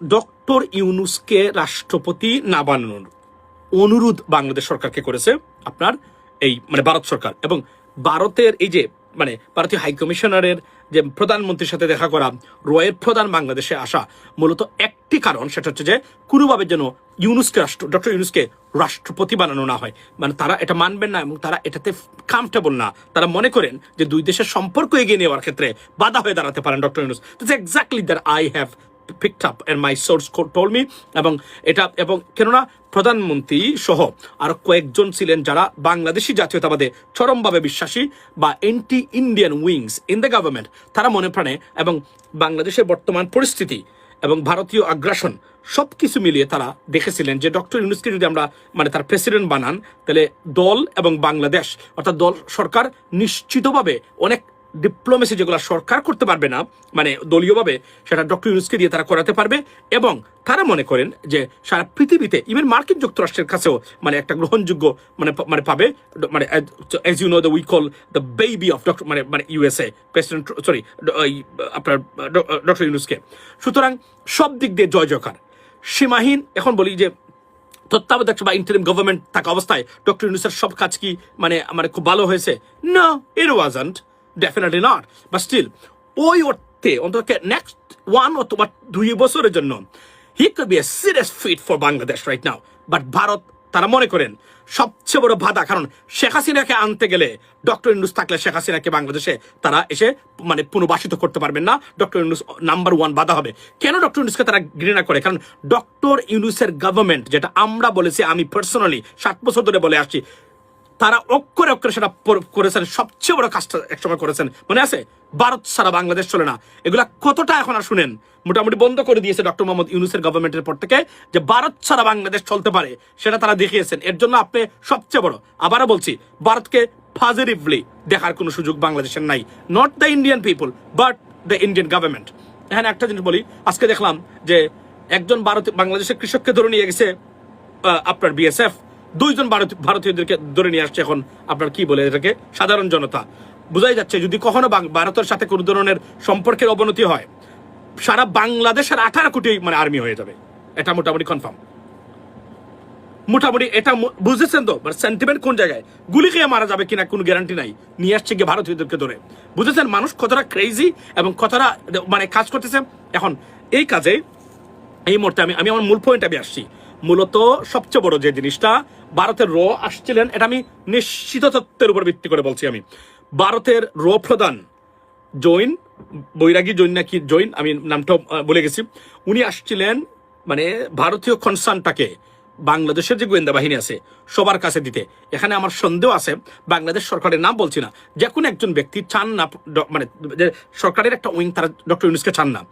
Doctor ইউনূসকে রাষ্ট্রপতি না বানানোর অনুরোধ বাংলাদেশ সরকারকে করেছে আপনার এই ভারত সরকার। এবং ভারতের এই যে ভারতীয় হাইকমিশনারের যে প্রধানমন্ত্রীর সাথে দেখা করা, রয়ের প্রধান বাংলাদেশে আসা, মূলত একটি কারণ, সেটা হচ্ছে যে কোনোভাবে যেন ডক্টর ইউনূসকে রাষ্ট্রপতি বানানো না হয়। তারা এটা মানবেন না এবং তারা এটাতে কমফর্টেবল না। তারা মনে করেন যে দুই দেশের সম্পর্ক এগিয়ে নেওয়ার ক্ষেত্রে বাধা হয়ে দাঁড়াতে পারেন doctor Yunus. This exactly that I have picked up and my source told me। এবং কেননা প্রধানমন্ত্রী সহ আর কয়েকজন ছিলেন যারা বাংলাদেশি জাতীয়তাবাদে চরমভাবে বিশ্বাসী বা anti Indian wings in the government, তারা মনে প্রাণে এবং বাংলাদেশের বর্তমান পরিস্থিতি এবং ভারতীয় আগ্রাসন সব কিছু মিলিয়ে তারা দেখেছিলেন যে ডক্টর ইউনূসকে যদি আমরা তার প্রেসিডেন্ট বানান, তাহলে দল এবং বাংলাদেশ অর্থাৎ দল সরকার নিশ্চিতভাবে অনেক ডিপ্লোমেসি যেগুলো সরকার করতে পারবে না দলীয়ভাবে, সেটা ডক্টর ইউনূসকে দিয়ে তারা করাতে পারবে। এবং তারা মনে করেন যে সারা পৃথিবীতে ইভেন মার্কিন যুক্তরাষ্ট্রের কাছেও একটা গ্রহণযোগ্য পাবে। As you know the we call the baby of doctor USA president, sorry আপনার ডক্টর ইউনূসকে। সুতরাং সব দিক দিয়ে জয় জয়কার সীমাহীন। এখন বলি যে তত্ত্বাবধায়ক বা ইন্টারিম গভর্নমেন্ট থাকা অবস্থায় ডক্টর ইউনূসের সব কাজ কি খুব ভালো হয়েছে? না, it wasn't, definitely not. But still ওই অর্থে অন্তত নেক্সট 1 অথবা 2 বছরের জন্য he could be a serious fit for Bangladesh right now. But Bharat তারা মনে করেন সবচেয়ে বড় বাধা, কারণ শেখ হাসিনাকে আনতে গেলে ডক্টর ইউনূস থাকলে শেখ হাসিনাকে বাংলাদেশে তারা এসে পুনর্বাসিত করতে পারবেন না। ডক্টর ইউনূস নাম্বার 1 বাধা হবে। কেন ডক্টর ইউনূসকে তারা ঘৃণা করে? কারণ ডক্টর ইউনূসের গভর্নমেন্ট, যেটা আমরা বলেছি, আমি পার্সোনালি 7 বছর ধরে বলে আসছি, তারা অক্ষরে অক্ষরে সেটা করেছেন। সবচেয়ে বড় কাজটা একসময় করেছেন, মনে আছে? ভারত সারা বাংলাদেশ চলে না। এগুলা কতটা এখন আর শুনেন, মোটামুটি বন্ধ করে দিয়েছে ডক্টর মোহাম্মদ ইউনূসের গভর্নমেন্টের পর থেকে, যে ভারত সারা বাংলাদেশ চলতে পারে সেটা তারা দেখিয়েছেন। এর জন্য আপনি সবচেয়ে বড়, আবারও বলছি, ভারতকে পজিটিভলি দেখার কোনো সুযোগ বাংলাদেশের নাই। Not the Indian people but the Indian government. এখানে একটা জিনিস বলি, আজকে দেখলাম যে একজন বাংলাদেশের কৃষককে ধরে নিয়ে গেছে আপনার বিএসএফ, 2 জন ভারতীয়দেরকে ধরে নিয়ে আসছে। এখন আপনার কি বলে এটাকে, সাধারণ জনতা। বোঝাই যাচ্ছে যদি কখনো ভারতের সাথে কোনো ধরনের সম্পর্কের অবনতি হয়, সারা বাংলাদেশের 18 কোটি আর্মি হয়ে যাবে। এটা মোটামুটি কনফার্ম। মোটামুটি এটা বুঝেছেন তো? সেন্টিমেন্ট কোন জায়গায়, গুলি খেয়ে মারা যাবে কিনা কোনো গ্যারান্টি নাই। নিয়ে আসছে গিয়ে ভারতীয়দেরকে ধরে। বুঝেছেন মানুষ কতটা ক্রেজি এবং কতটা কাজ করতেছে। এখন এই কাজে এই মুহূর্তে আমি আমার মূল পয়েন্টে আমি আসছি। মূলত সবচেয়ে বড় যে জিনিসটা, ভারতের আসছিলেন, এটা আমি নিশ্চিত তথ্যের উপর ভিত্তি করে বলছি। আমি ভারতের প্রধান বৈরাগী জৈন নাকি জৈন, আমি নামটা বলে গেছি, উনি আসছিলেন ভারতীয় কনসার্নটাকে বাংলাদেশের যে গোয়েন্দা বাহিনী আছে সবার কাছে দিতে। এখানে আমার সন্দেহ আছে, বাংলাদেশ সরকারের নাম বলছি না, যে কোনো একজন ব্যক্তি চান না, সরকারের একটা উইং তারা ডক্টর ইউনূসকে চান না।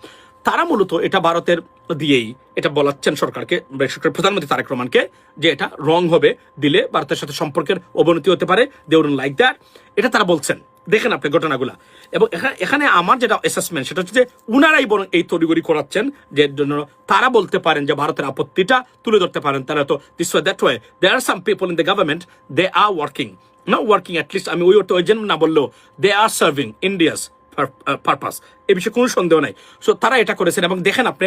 তারা মূলত এটা ভারতের দিয়েই এটা বলাচ্ছেন সরকারকে, প্রধানমন্ত্রী তারেক রহমানকে, যে এটা রং হবে, দিলে ভারতের সাথে সম্পর্কের অবনতি হতে পারে। দে উডন্ট লাইক দ্যাট, এটা তারা বলছেন। দেখেন আপনি ঘটনাগুলা। এবং এখানে আমার যেটা অ্যাসেসমেন্ট, সেটা হচ্ছে যে উনারাই বরং এই তড়িগড়ি করাচ্ছেন, যে জন্য তারা বলতে পারেন যে ভারতের আপত্তিটা তুলে ধরতে পারেন। তারা তো this way that way, there are some people in the government, they are working, not working at least, আমি ওই জন্য না বললেও they are serving India's purpose, এ বিষয়ে কোনো সন্দেহ নাই। সো তারা এটা করেছেন। এবং দেখেন আপনি,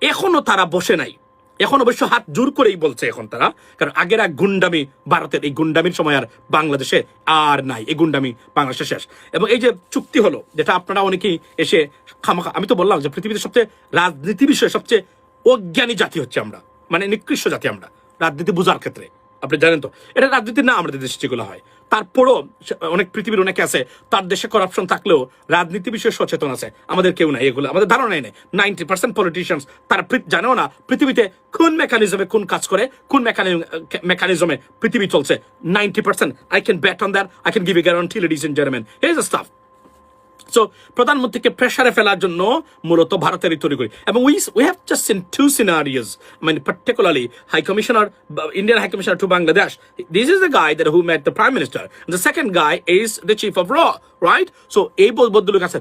এখনো তারা বসে নাই, এখন অবশ্য হাত জোর করেই বলছে এখন তারা, কারণ আগের এক গুন্ডামি, ভারতের এই গুন্ডামির সময় আর বাংলাদেশে আর নাই, এই গুন্ডামি বাংলাদেশে শেষ। এবং এই যে চুক্তি হলো, যেটা আপনারা অনেকেই এসে খামাখা, আমি তো বললাম যে পৃথিবীতে সবচেয়ে রাজনীতি বিষয়ে সবচেয়ে অজ্ঞানী জাতি হচ্ছে আমরা, নিকৃষ্ট জাতি আমরা রাজনীতি বোঝার ক্ষেত্রে। আপনি জানেন তো, এটা রাজনীতি না আমাদের দেশে যেগুলো হয়। তারপরও অনেক পৃথিবীর অনেকে আছে, তার দেশে করাপশন থাকলেও রাজনীতি বিষয়ে সচেতন আছে, আমাদের কেউ নাই। এগুলো আমাদের ধারণাই নেই। 90% পলিটিশিয়ানস তারা জানেও না পৃথিবীতে কোন মেকানিজমে কোন কাজ করে, কোন মেকানিজমে পৃথিবী চলছে। 90%, I can bet on that, I can give you guarantee, ladies and gentlemen. Here's the stuff. So প্রধানমন্ত্রীকে প্রেসারে ফেলার জন্য মূলত ভারতের তৈরি করি। এবং we have just seen 2 scenarios, particularly High Commissioner, Indian High Commissioner to Bangladesh. This is the guy who met the Prime Minister. The second guy is the Chief of RAW, right? So এই বদলুক আছে।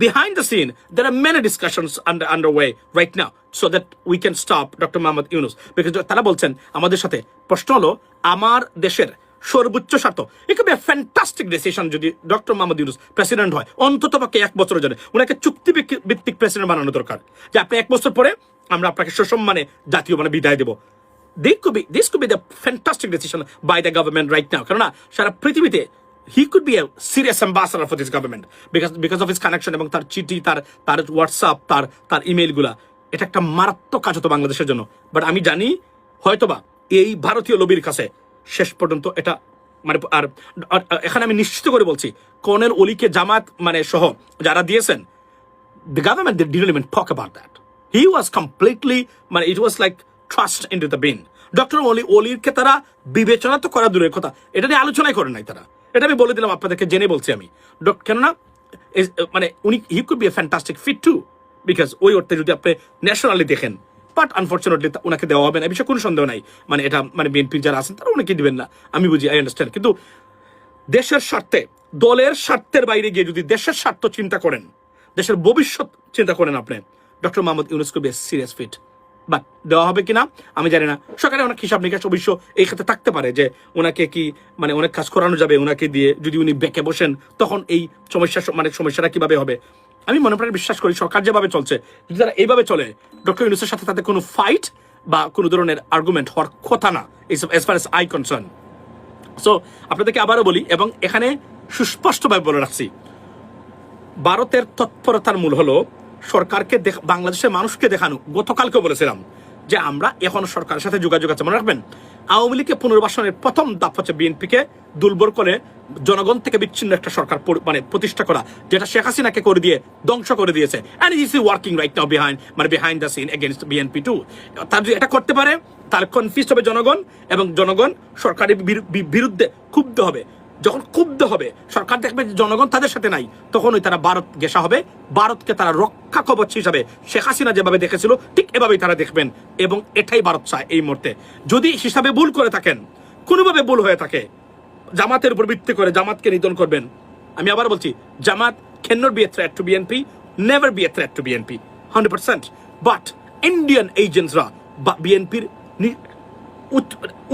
Behind the scene, there are many discussions underway right now so that we can stop Dr. Mohammad Yunus. Because তারা বলছেন আমাদের সাথে, প্রশ্ন হলো আমার দেশের সর্বোচ্চ স্বার্থ। It could be a fantastic decision যদি ডক্টর মোহাম্মদ ইউনূস প্রেসিডেন্ট হয়, অন্তত পক্ষে 1 বছরের জন্য। ওনাকে চুক্তি ভিত্তিক প্রেসিডেন্ট বানানো দরকার, যে আপনি 1 বছর পরে আমরা আপনাকে সসম্মানে জাতীয় মানে বিদায় দেব। This could be the fantastic decision by the government right now. কেননা সারা পৃথিবীতে he could be a serious ambassador for this government because of his connection এবং তার চিঠি, তার হোয়াটসঅ্যাপ, তার ইমেইলগুলা। এটা একটা মারাত্মক কাজ হতো বাংলাদেশের জন্য। বাট আমি জানি হয়তোবা এই ভারতীয় লবির কাছে শেষ পর্যন্ত এটা মানে আর এখানে আমি নিশ্চিত করে বলছি, কর্নেল অলিকে জামাত মানে সহ যারা দিয়েছেন, the government didn't even talk about that. He was completely মানে it was like trust into the bin. Doctor অলিরকে তারা বিবেচনা তো করা দূরের কথা, এটা নিয়ে আলোচনাই করেন নাই তারা। এটা আমি বলে দিলাম আপনাদেরকে, জেনে বলছি আমি। কেননা মানে উনি he could be a fantastic fit too, because ওই অর্থে যদি আপনি ন্যাশনালি দেখেন, বাট আনফর্চুনেটলি ওনাকে দেওয়া হবে না, এই বিষয়ে কোনো সন্দেহ নাই। মানে এটা মানে বিএনপির যারা আছেন তারা ওনাকে দিবেন না, আমি বুঝি, আই আন্ডারস্ট্যান্ড। কিন্তু দেশের স্বার্থে, দলের স্বার্থের বাইরে গিয়ে যদি দেশের স্বার্থ চিন্তা করেন, দেশের ভবিষ্যৎ চিন্তা করেন, আপনি doctor Mohammad Yunus could be a serious fit. But দেওয়া হবে কিনা আমি জানি না। সরকারে অনেক হিসাব নিকাশ অবশ্য এই ক্ষেত্রে থাকতে পারে যে ওনাকে কি মানে অনেক কাজ করানো যাবে ওনাকে দিয়ে, যদি উনি বেঁকে বসেন তখন এই সমস্যাটা কিভাবে হবে। আমি মনে প্রাণে বিশ্বাস করি সরকার যেভাবে চলছে, যদি তারা এইভাবে চলে, ডক্টর ইউনূসের সাথে তাদের কোনো ফাইট বা কোনো ধরনের আর্গুমেন্ট হওয়ার কথা না, as far as I concern. So আপনাদেরকে আবারও বলি, এবং এখানে সুস্পষ্টভাবে বলে রাখছি, ভারতের তৎপরতার মূল হলো সরকারকে বাংলাদেশের মানুষকে দেখানো। গতকালকে বলেছিলাম যে আমরা এখন সরকারের সাথে যোগাযোগ আছে। মনে রাখবেন, আওয়ামী লীগকে পুনর্বাসনের প্রথম ধাপ হচ্ছে বিএনপিকে দুর্বল করে জনগণ থেকে বিচ্ছিন্ন একটা সরকার মানে প্রতিষ্ঠা করা, যেটা শেখ হাসিনাকে করে দিয়ে ধ্বংস করে দিয়েছে। And is working right now behind the scene against BNP too. তার যদি এটা করতে পারে তাহলে কনফিউজ হবে জনগণ, এবং জনগণ সরকারের বিরুদ্ধে ক্ষুব্ধ হবে। যখন ক্ষুব্ধ হবে, সরকার দেখবে জনগণ তাদের সাথে নাই, তখন ওই তারা ভারত গেসা হবে। ভারতকে তারা রক্ষা কবচ হিসাবে শেখ হাসিনা যেভাবে দেখেছিল ঠিক এভাবেই তারা দেখবেন, এবং এটাই ভারত চায় এই মুহূর্তে। যদি হিসাবে ভুল করে থাকেন, কোনোভাবে ভুল হয়ে থাকে, জামাতের উপর ভিত্তি করে জামাতকে নিধন করবেন। আমি আবার বলছি, জামাত cannot be a threat to BNP, never be a threat to BNP 100%, but Indian এজেন্টসরা বিএনপির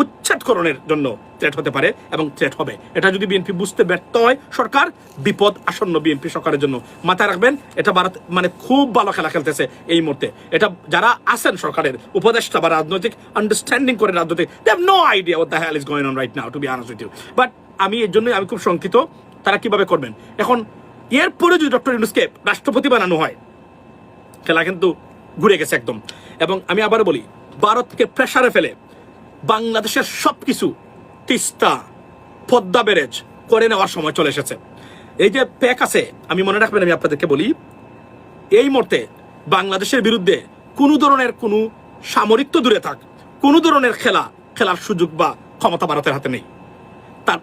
উচ্ছেদকরণের জন্য থ্রেট হতে পারে এবং থ্রেট হবে। এটা যদি বিএনপি বুঝতে ব্যর্থ হয়, সরকার বিপদ আসন্ন বিএনপি সরকারের জন্য। মাথায় রাখবেন, এটা ভারত মানে খুব ভালো খেলা খেলতেছে এই মুহূর্তে। এটা যারা আছেন সরকারের উপদেষ্টা বা রাজনৈতিক আন্ডারস্ট্যান্ডিং করে রাজনৈতিক, they have no idea what the hell is going on right now, to be honest with you. But আমি এর জন্য আমি খুব শঙ্কিত তারা কিভাবে করবেন। এখন এরপরে যদি ডক্টর ইউনূসকে রাষ্ট্রপতি বানানো হয়, খেলা কিন্তু ঘুরে গেছে একদম। এবং আমি আবার বলি, ভারতকে প্রেসারে ফেলে বাংলাদেশের সবকিছু তিস্তা, পদ্মা ব্যারেজ করে নেওয়ার সময় চলে এসেছে। এই যে প্যাক আছে, আমি মনে রাখবেন, আমি আপনাদেরকে বলি, এই মুহূর্তে বাংলাদেশের বিরুদ্ধে কোনো ধরনের কোনো সামরিক তো দূরে থাক, কোনো ধরনের খেলার সুযোগ বা ক্ষমতা ভারতের হাতে নেই। তার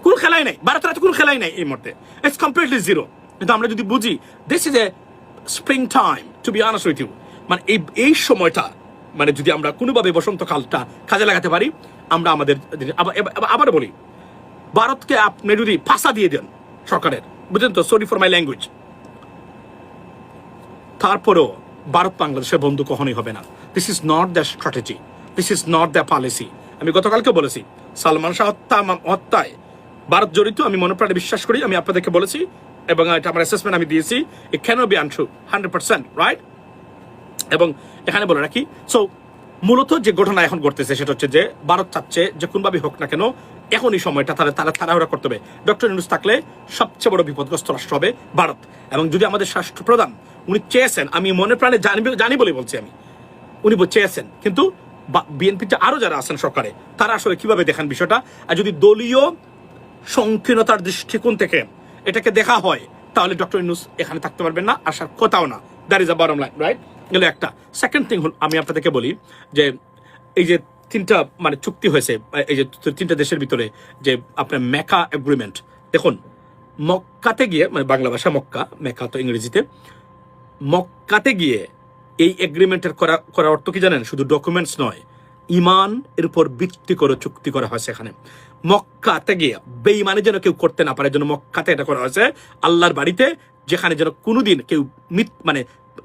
কোনো খেলাই নাই, ভারতের হাতে কোনো খেলাই নাই এই মুহূর্তে, ইটস কমপ্লিটলি জিরো। কিন্তু আমরা যদি বুঝি this is a spring time, to be honest with you, মানে এই সময়টা মানে যদি আমরা কোনোভাবে বসন্তকালটা কাজে লাগাতে পারি, আমরা আমাদের আবার বলি, ভারতকে আপনি যদি ফাঁসা দিয়ে দেন সরকারের, বুঝলেন তো, সরি ফর মাই ল্যাঙ্গুয়েজ, তারপরেও ভারত বাংলাদেশের বন্ধু কখনোই হবে না। This is not the strategy, this is not the policy. আমি গতকালকে বলেছি, সালমান শাহ হত্যায় ভারত জড়িত, আমি মনে প্রাণে বিশ্বাস করি, আমি আপনাদেরকে বলেছি, এবং এটা আমার অ্যাসেসমেন্ট আমি দিয়েছি, ইট ক্যানট বি আনট্রু 100%, রাইট? এবং এখানে বলে রাখি, সো মূলত যে ঘটনা এখন ঘটতেছে সেটা হচ্ছে যে ভারত চাচ্ছে যে কোনোভাবে হোক না কেন এখনই সময়টা তারা তাড়াহুড়া করতে হবে। ডক্টর ইউনূস থাকলে সবচেয়ে বড় বিপদগ্রস্ত রাষ্ট্র হবে ভারত। এবং যদি আমাদের রাষ্ট্রপ্রধান উনি চেয়েছেন, আমি মনে প্রাণে জানি বলে বলছি, উনি চেয়েছেন, কিন্তু বিএনপিতে আরো যারা আছেন সরকারে তারা আসলে কিভাবে দেখেন বিষয়টা। আর যদি দলীয় সংকীর্ণতার দৃষ্টিকোণ থেকে এটাকে দেখা হয়, তাহলে ডক্টর ইউনূস এখানে থাকতে পারবেন না, আসার কথাও না। That is a bottom line, right? গেল একটা। সেকেন্ড থিং হল, আমি আপনাদেরকে বলি যে এই যে তিনটা মানে চুক্তি হয়েছে এই যে তিনটা দেশের ভিতরে, যে আপনার মেকা এগ্রিমেন্ট, দেখুন মক্কাতে গিয়ে, মানে বাংলা ভাষা মক্কা, মেকা তো ইংরেজিতে, মক্কাতে গিয়ে এই এগ্রিমেন্টের করার অর্থ কি জানেন? শুধু ডকুমেন্টস নয়, ইমান এর উপর ভিত্তি করে চুক্তি করা হয়েছে। এখানে মক্কাতে গিয়ে বেঈমানি যেন কেউ করতে না পারে, যেন মক্কাতে এটা করা হয়েছে, আল্লাহর বাড়িতে, যেখানে যেন কোনোদিন কেউ মানে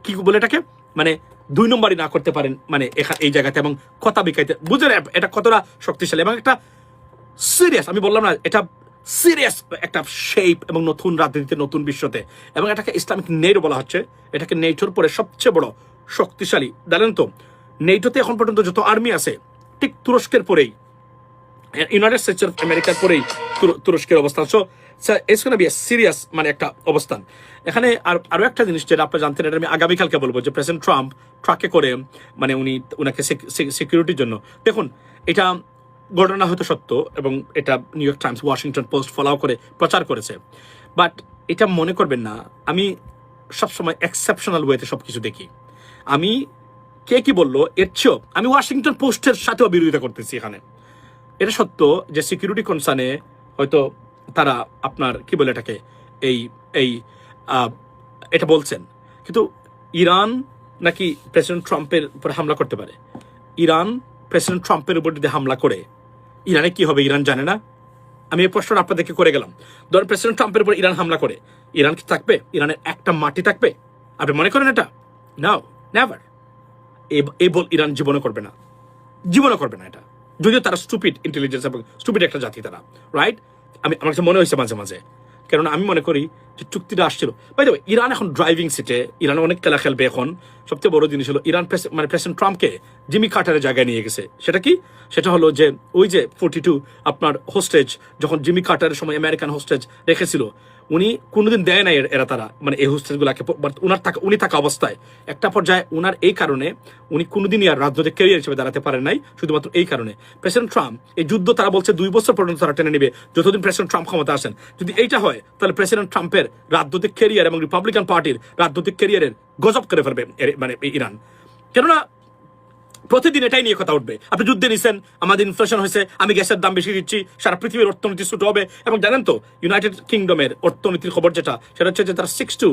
কি বলে এটাকে, মানে দুই নম্বরই না করতে পারেন, মানে এই জায়গাতে, এবং কথা বিকাইতে, বুঝলেন এটা কতটা শক্তিশালী এবং একটা সিরিয়াস, আমি বললাম না, এটা সিরিয়াস একটা শেপ এবং নতুন রাজনীতিতে, নতুন বিশ্বতে, এবং এটাকে ইসলামিক নেটো বলা হচ্ছে। এটাকে নেটোর পরে সবচেয়ে বড় শক্তিশালী, জানেন তো নেটোতে এখন পর্যন্ত যত আর্মি আছে ঠিক তুরস্কের পরেই, ইউনাইটেড স্টেটস অফ আমেরিকার পরেই তুরস্কের অবস্থান। So it's gonna be a serious মানে একটা অবস্থান এখানে। আর আরো একটা জিনিস যেটা আপনারা জানতেন, এটা আমি আগামীকালকে বলবো, যে প্রেসিডেন্ট ট্রাম্প ট্রাকে করে মানে উনাকে সিকিউরিটির জন্য, দেখুন এটা ঘটনা হয়তো সত্য এবং এটা new York Times, Washington post follow করে প্রচার করেছে, বাট এটা মনে করবেন না আমি সবসময় এক্সেপশনাল ওয়েতে সবকিছু দেখি। আমি কে কি বললো এর চেয়েও আমি ওয়াশিংটন পোস্টের সাথেও বিরোধিতা করতেছি এখানে। এটা সত্য যে সিকিউরিটি কনসার্নে হয়তো তারা আপনার কি বলে এটাকে এই এই এটা বলছেন, কিন্তু ইরান নাকি প্রেসিডেন্ট ট্রাম্পের উপর হামলা করতে পারে। ইরান প্রেসিডেন্ট ট্রাম্পের উপর যদি হামলা করে ইরানে কি হবে ইরান জানে না? আমি এই প্রশ্নটা আপনাদেরকে করে গেলাম। ধরেন প্রেসিডেন্ট ট্রাম্পের উপর ইরান হামলা করে, ইরান কি থাকবে? ইরানের একটা মাটি থাকবে? আপনি মনে করেন এটা? নাও, নেভার। এই বল ইরান জীবনে করবে না, জীবনে করবে না এটা, যদিও তারা স্টুপিড ইন্টেলিজেন্স এবং স্টুপিড একটা জাতি তারা, রাইট? আমার কাছে মনে হয়েছে মাঝে মাঝে, কেননা আমি মনে করি যে চুক্তিটা আসছিল। বাই দ্য ওয়ে, ইরান এখন ড্রাইভিং সিটে, ইরান অনেক খেলা খেলবে এখন। সবচেয়ে বড় জিনিস হলো ইরান মানে প্রেসিডেন্ট ট্রাম্পকে জিমি কার্টারের জায়গায় নিয়ে গেছে। সেটা কি? সেটা হলো যে ওই যে 42 আপনার হোস্টেজ, যখন জিমি কার্টারের সময় আমেরিকান হোস্টেজ রেখেছিল, উনি কোনোদিন দেয় নাই এরা তারা মানে এই হোস্টেজগুলাকে, উনি থাকা অবস্থায় একটা পর্যায়ে উনার এই কারণে উনি কোনোদিনই আর রাজনৈতিক ক্যারিয়ার হিসেবে দাঁড়াতে পারেন নাই, শুধুমাত্র এই কারণে। প্রেসিডেন্ট ট্রাম্প এই যুদ্ধ তারা বলছে 2 বছর পর্যন্ত তারা টেনে নেবে, যতদিন প্রেসিডেন্ট ট্রাম্প ক্ষমতা আসেন। যদি এইটা হয় তাহলে প্রেসিডেন্ট ট্রাম্পের রাজনৈতিক ক্যারিয়ার এবং রিপাবলিকান পার্টির রাজনৈতিক ক্যারিয়ারের গজব করে ফেলবে মানে ইরান। কেননা প্রতিদিন এটাই নিয়ে কথা উঠবে, আপনি যুদ্ধে নিছেন, আমাদের ইনফ্লেশন হয়েছে, আমি গ্যাসের দাম বেশি দিচ্ছি, সারা পৃথিবীর অর্থনীতি ছুট হবে। এবং জানেন তো ইউনাইটেড কিংডমের অর্থনীতির খবর যেটা, সেটা হচ্ছে যে তারা 6 to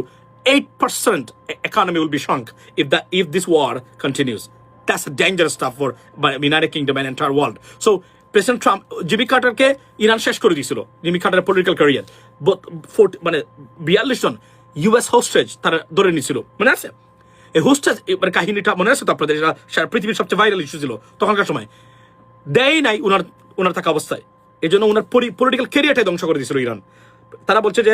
8% economy will be shrunk if this war continues. That's a dangerous stuff for United Kingdom and entire world. So president Trump Jimmy কার্টারকে ইরান শেষ করে দিয়েছিল, জিমি কার্টারের পলিটিক্যাল ক্যারিয়ার। মানে 42 জন ইউএস হোস্টেজ তারা ধরে নিয়েছিল, মনে আছে? এই হোস্টেজ মানে কাহিনীটা মনে আছে তো আপনাদের? সারা পৃথিবীর সবচেয়ে ভাইরাল ইস্যু ছিল তখনকার সময়। দেয় নাই ওনার থাকা অবস্থায়, এই জন্য ওনার পলিটিক্যাল ক্যারিয়ারটাই ধ্বংস করে দিয়েছিল ইরান। তারা বলছে যে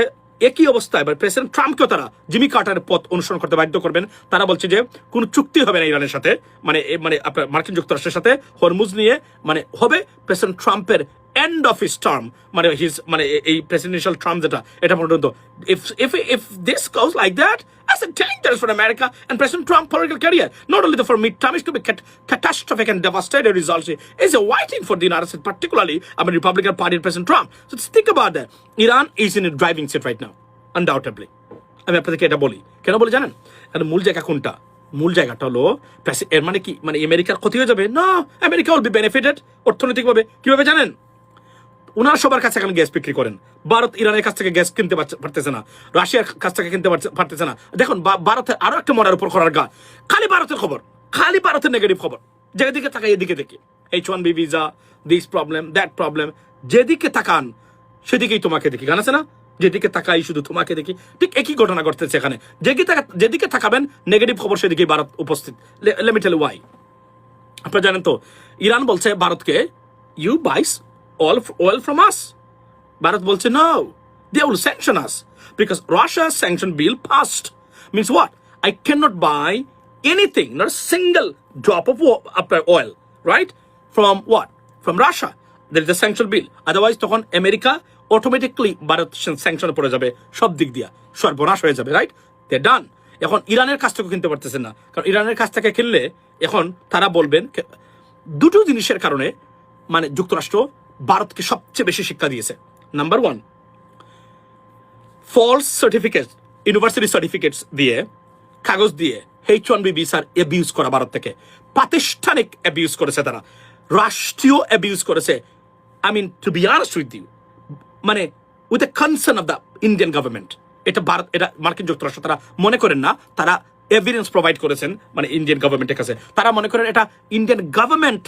একই অবস্থায় প্রেসিডেন্ট ট্রাম্পকেও তারা জিমি কার্টারের পথ অনুসরণ করতে বাধ্য করবেন। তারা বলছে যে কোনো চুক্তি হবে না ইরানের সাথে, মানে আপনার মার্কিন যুক্তরাষ্ট্রের সাথে হরমুজ নিয়ে, মানে হবে প্রেসিডেন্ট ট্রাম্পের এন্ড অফ হিজ টার্ম, মানে এই প্রেসিডেন্সিয়াল টার্ম যেটা, এটা পর্যন্ত। if this goes like that, that's dangerous for America and President Trump political career. Not only for mid-term, it could be catastrophic and devastating results. It's a waiting for the United States, particularly Republican Party and President Trump. So just think about that. Iran is in a driving seat right now, undoubtedly. আমি আপনাদেরকে এটা বলি, কেন বলি জানেন? কারণ মূল জায়গা কোনটা? মূল জায়গাটা হলো এর মানে কি, মানে আমেরিকার ক্ষতি হয়ে যাবে না, আমেরিকা উইল বি বেনিফিটেড অর্থনৈতিকভাবে। কিভাবে জানেন? ওনারা সবার কাছে এখন গ্যাস বিক্রি করেন। ভারত ইরানের কাছ থেকে গ্যাস কিনতে পারতেছে না, রাশিয়ার কাছ থেকে কিনতে পারতেছে না। দেখুন ভারতের আরো একটা মরার উপর করার গা, খালি ভারতের খবর, খালি ভারতের নেগেটিভ খবর। যেদিকে তাকাই এদিকে দেখি H1B visa, this problem, that problem, যেদিকে তাকান সেদিকেই তোমাকে দেখি, গান আছে না, যেদিকে তাকাই শুধু তোমাকে দেখি। ঠিক একই ঘটনা ঘটতেছে এখানে, যেদিকে তাকাবেন নেগেটিভ খবর সেদিকেই ভারত উপস্থিত। Let me tell you why. আপনারা জানেন তো ইরান বলছে ভারতকে, you buys oil from us. Bharat bolche no, they will sanction us because Russia's sanction bill passed. Means what? I cannot buy anything, not a single drop of oil, right? From what? From Russia. There is a sanction bill. Otherwise, তখন America automatically Bharat স্যাংশনে পড়ে যাবে, সব দিক দিয়া সর্বনাশ হয়ে যাবে, right? They're done. এখন ইরানের কাছ থেকে কিনতে পারতেছে না, কারণ ইরানের কাছ থেকে কিনলে এখন তারা বলবেন দুটো জিনিসের কারণে, মানে যুক্তরাষ্ট্র ভারতকে সবচেয়ে বেশি শিক্ষা দিয়েছে। Number 1, false certificate, university certificates দিয়ে, কাগজ দিয়ে H1B ভিসার অ্যাবিউজ করা ভারত থেকে, প্রাতিষ্ঠানিক অ্যাবিউজ করেছে তারা, রাষ্ট্রীয় অ্যাবিউজ করেছে। I mean to be honest with you, মানে with the concern of the Indian government. এটা ভারত, এটা মার্কিন যুক্তরাষ্ট্র তারা মনে করেন না, তারা এভিডেন্স প্রোভাইড করেছেন মানে ইন্ডিয়ান গভর্নমেন্টের কাছে। তারা মনে করেন এটা ইন্ডিয়ান গভর্নমেন্ট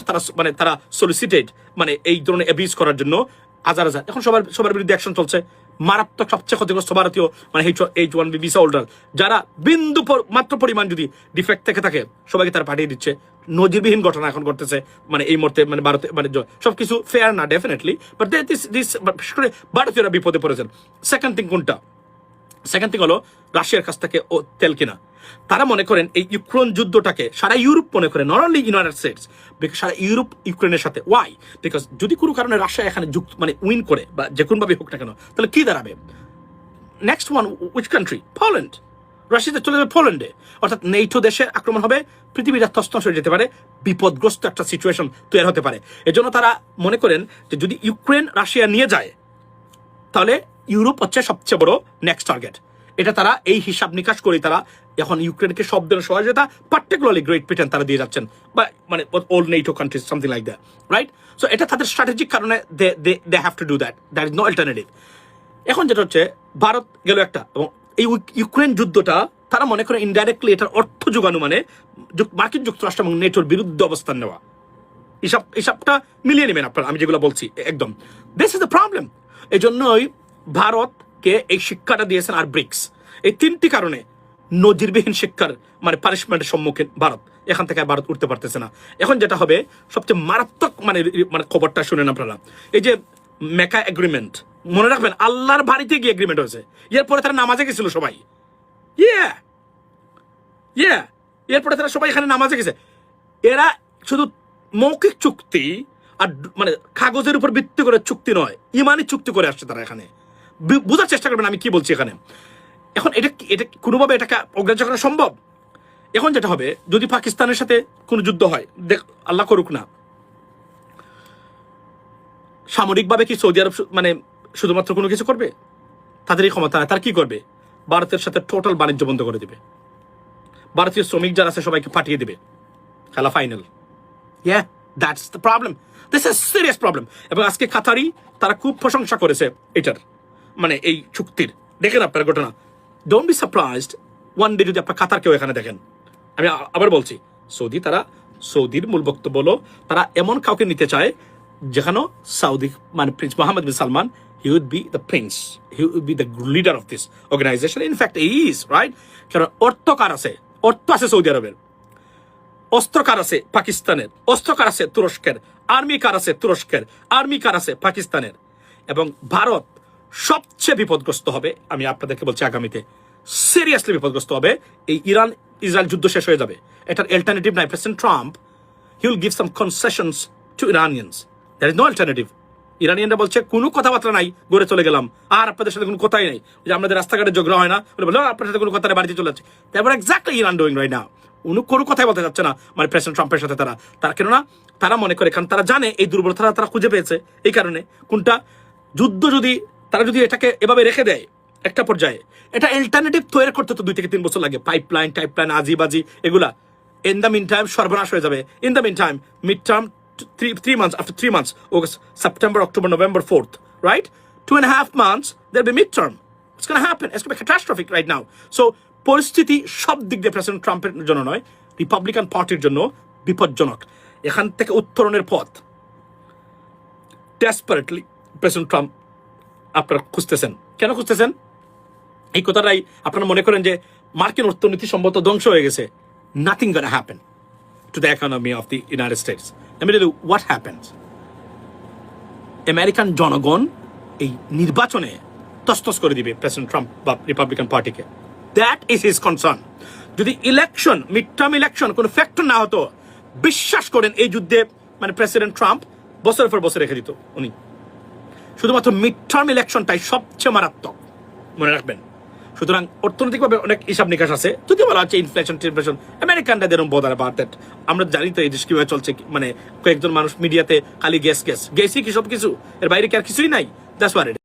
তারা সলিসিটেড, মানে এই ধরনের অ্যাবিউজ করার জন্য হাজার হাজার। এখন সবার বিরুদ্ধে অ্যাকশন চলছে। মারাত্মক সবচেয়ে ক্ষতিগ্রস্ত ভারতীয় মানে H1B ভিসা হোল্ডার, যারা বিন্দু মাত্র পরিমাণ যদি ডিফেক্ট থেকে থাকে সবাইকে তারা পাঠিয়ে দিচ্ছে। নজিরবিহীন ঘটনা এখন ঘটতেছে মানে এই মুহূর্তে, মানে ভারতে, মানে সবকিছু ফেয়ার না ডেফিনেটলি, বাট দিস ভারতীয়রা বিপদে পড়েছেন। সেকেন্ড থিং কোনটা? সেকেন্ড থিং হলো রাশিয়ার কাছ থেকে তেল কিনা। তারা মনে করেন এই ইউক্রেন যুদ্ধটাকে সারা ইউরোপ মনে করে, not only United States, because সারা ইউরোপ ইউক্রেনের সাথে। ওয়াই? বিকজ যদি কোনো কারণে রাশিয়া এখানে উইন করে বা যে কোনোভাবে হোক না কেন, তাহলে কি দাঁড়াবে? Next one which country? Poland. রাশিয়াতে চলে যাবে পোল্যান্ডে, অর্থাৎ নেটো দেশে আক্রমণ হবে, পৃথিবীটা তছনছ হয়ে যেতে পারে, বিপদগ্রস্ত একটা সিচুয়েশন তৈরি হতে পারে। এজন্য তারা মনে করেন যে যদি ইউক্রেন রাশিয়া নিয়ে যায় তাহলে ইউরোপ হচ্ছে সবচেয়ে বড় নেক্সট টার্গেট। এটা তারা এই হিসাব নিকাশ করে তারা এখন ইউক্রেনকে সব ধরনের সহযোগিতা, পার্টিকুলারলি গ্রেট ব্রিটেন, তারা দিয়ে যাচ্ছেন, বা মানে all NATO countries, something like that, right? So এটা তাদের স্ট্র্যাটেজিক কারণে they have to do that, that is no alternative. এখন যেটা হচ্ছে ভারত গেল একটা, এবং এই ইউক্রেন যুদ্ধটা তারা মনে করে ইনডাইরেক্টলি এটার অর্থ যোগানো মানে মার্কিন যুক্তরাষ্ট্র এবং নেটোর বিরুদ্ধে অবস্থান নেওয়া। হিসাবটা মিলিয়ে নেবেন আপনারা, আমি যেগুলো বলছি একদম। This is the problem. এই জন্যই ভারতকে এই শিক্ষাটা দিয়েছেন, আর ব্রিক্স, এই তিনটি কারণে নজিরবিহীন শিক্ষার মানে পানিশমেন্টের সম্মুখীন ভারত। এখান থেকে ভারত উঠতে পারতেছে না। এখন যেটা হবে সবচেয়ে মারাত্মক মানে খবরটা শুনেন আপনারা, এই যে মেকা এগ্রিমেন্ট, মনে রাখবেন আল্লাহর বাড়িতে গিয়ে এগ্রিমেন্ট হয়েছে, এরপরে তারা নামাজে গেছিল সবাই। এরপরে তারা সবাই এখানে নামাজে গেছে। এরা শুধু মৌখিক চুক্তি আর মানে কাগজের উপর ভিত্তি করে চুক্তি নয়, ইমানি চুক্তি করে আসছে তারা। এখানে বোঝার চেষ্টা করবেন আমি কি বলছি এখানে। এখন এটা কোনোভাবে এটাকে অগ্রাহ্য করা সম্ভব? এখন যেটা হবে, যদি পাকিস্তানের সাথে কোনো যুদ্ধ হয়, আল্লাহ করুক না, সামরিকভাবে কি সৌদি আরব মানে শুধুমাত্র কোনো কিছু করবে? তাদের এই ক্ষমতা নাই। তারা কি করবে? ভারতের সাথে টোটাল বাণিজ্য বন্ধ করে দিবে, ভারতীয় শ্রমিক যারা আছে সবাইকে পাঠিয়ে দিবে, খেলা final. That's the problem, this is serious problem. এবং আজকে কাতারি তারা খুব প্রশংসা করেছে এটার, মানে এই চুক্তির। দেখেন আপনার ঘটনা, don't be surprised one day যদি আপনার কাতারকেও এখানে দেখেন। আমি আবার বলছি, সৌদির মূল বক্তব্য হলো তারা এমন কাউকে নিতে চায় যেখানে সাউদি মানে prince Mohammad bin Salman, he would be the prince, he would be the leader of this organization. In fact he is, right? কারণ অর্থ আছে সৌদি আরবের, অস্ত্র কার আছে পাকিস্তানের, অস্ত্র কার আছে তুরস্কের, আর্মি কার আছে তুরস্কের, আর্মি কার আছে পাকিস্তানের। এবং ভারত সবচেয়ে বিপদগ্রস্ত হবে, আমি আপনাদেরকে বলছি আগামীতে সিরিয়াসলি বিপদগ্রস্ত হবে। এই ইরান ইসরায়েল যুদ্ধ শেষ হয়ে যাবে, এটার অল্টারনেটিভ নাই। President Trump, he will give some concessions to Iranians. There is no alternative. ইরানিয়ানরা বলছে কোনো কথাবার্তা নাই, ঘুরে চলে গেলাম, আর আপনাদের সাথে কোনো কথাই নাই। যে আমাদের রাস্তাঘাটে ঝগড়া হয় না, বলে আপনার সাথে কোনো কথা নেই, বাড়িতে চলে যাচ্ছে। তারপর exactly Iran doing right now, কোনো কথাই বলতে যাচ্ছে না মানে প্রেসিডেন্ট ট্রাম্পের সাথে। তারা কেননা তারা মনে করে, কারণ তারা জানে এই দুর্বলতা তারা খুঁজে পেয়েছে। এই কারণে কোনটা যুদ্ধ তারা যদি এটাকে এভাবে রেখে দেয় একটা পর্যায়ে, এটা অল্টারনেটিভ তৈরি করতে তো 2 থেকে 3 বছর লাগে। পাইপলাইন আজিবাজি এগুলা। ইন দ্য মিন টাইম সর্বনাশ হয়ে যাবে। In the mean time mid term 3 months, after 3 months, August, September, October, November 4th, right? 2.5 months, there'll be midterm. What's going to happen? It's going to be catastrophic right now. So, পরিস্থিতি সব দিক দিয়ে president ট্রাম্পের জন্য নয়, Republican পার্টির জন্য বিপজ্জনক। এখান থেকে উত্তরণের পথ ডেসপারেটলি প্রেসিডেন্ট ট্রাম্প আপনারা খুঁজতেছেন। কেন খুঁজতেছেন? এই কথাটাই আপনারা মনে করেন যে মার্কিন অর্থনীতি সম্ভবত ধ্বংস হয়ে গেছে। Nothing gonna happen to the economy of the United States. Let me tell you what happens. American জনগণ এই নির্বাচনে তসতস করে দিবে প্রেসিডেন্ট ট্রাম্প বা রিপাবলিকান পার্টিকে। That is his concern. যদি ইলেকশন, মিড টার্ম ইলেকশন কোনো ফ্যাক্টর না হতো, বিশ্বাস করেন এই যুদ্ধে মানে প্রেসিডেন্ট ট্রাম্প বছরের পর বছর রেখে দিত উনি। শুধুমাত্র মিড টার্ম ইলেকশনটাই সবচেয়ে মারাত্মক, মনে রাখবেন। সুতরাং অর্থনৈতিকভাবে অনেক হিসাব নিকাশ আছে। যদি বলা হচ্ছে ইনফ্লেশন টিনফ্লেশন, আমেরিকানরা যেরকম বোধার অ্যাবাউট দ্যাট। আমরা জানি তো এই দেশ কিভাবে চলছে, মানে কয়েকজন মানুষ মিডিয়াতে খালি গ্যাসই কি সব কিছু, এর বাইরে কি আর কিছুই নাই। That's what it is.